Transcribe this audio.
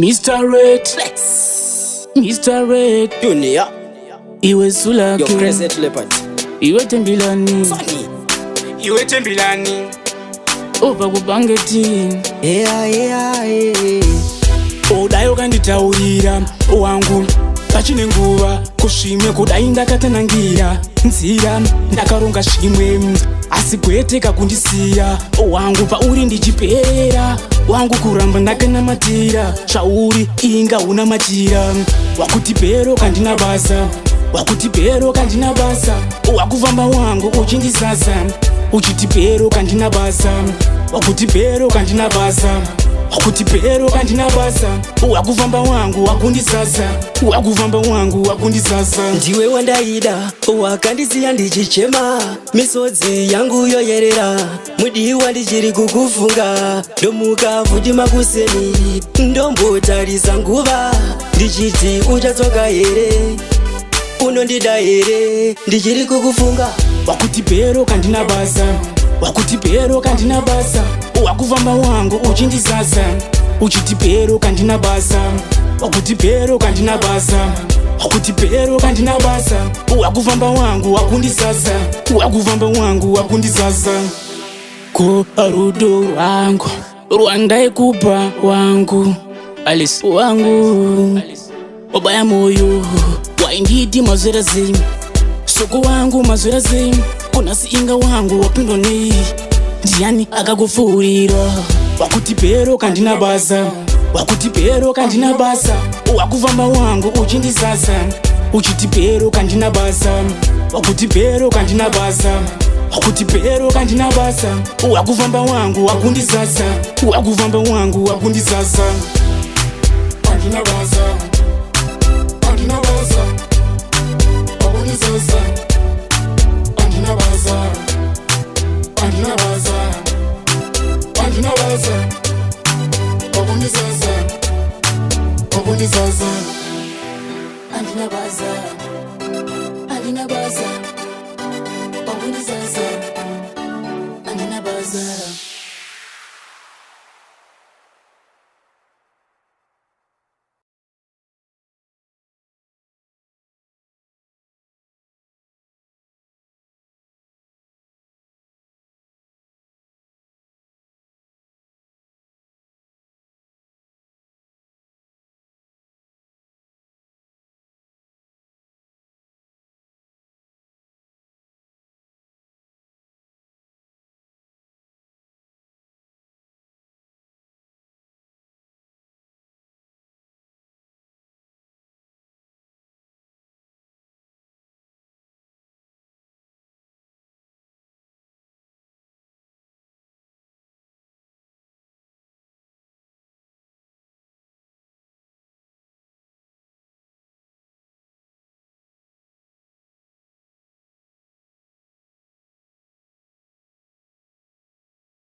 Mr. Red, Mr. Red, Junior, iwe Zulu, your crazy leopard. Iwe tembilani, Funny. iwe tembilani, over kubangeti. Yeah. Odayo kanditaurira wangu pachine nguva kusvimwe kudai ndakatanangira nzira ndakaronga zvimwe asi kweteka kundisiya wangu pauri ndichiperera wangu kuramba ndakanamatira zvauri inga una matira wakuti pero kandina basa wakuti pero kandina basa wakufamba wangu uchindisasa uchiti pero kandina basa wakuti pero kandina basa wakuti pero kandina basa wakufamba wangu wakundisasa wakufamba wangu wakundisasa ndiwe wandaida wakandisiya ndichichema misodzi yangu yoyerera mudiwa ndichiri kukufunga ndomuka futi makuseni ndombotarisa nguva ndichiti uchatsoka here unondida here ndichiri kukufunga wakuti pero kandina basa wakuti pero kandina basa wakufamba wangu uchindisasa uchiti pero kandina basa wakuti pero kandina basa wakuti pero kandina basa wakufamba wangu wakundisasa wakufamba wangu wakundisasa ko rudo rwangu rwandaikupa wangu alisi wangu wabaya moyo wainditi mazwera zim soko wangu mazwera zim kuna siinga wangu wapindwa nei ndiani akakufurira wakuti pero kandina basa wakuti pero kandina basa wakufamba wangu uchindisasa uchiti pero kandina basa wakuti pero kandina basa wakuti pero kandina basa wakufamba wangu wakundisasa wakufamba wangu wakundisasa kandina basa kandina basa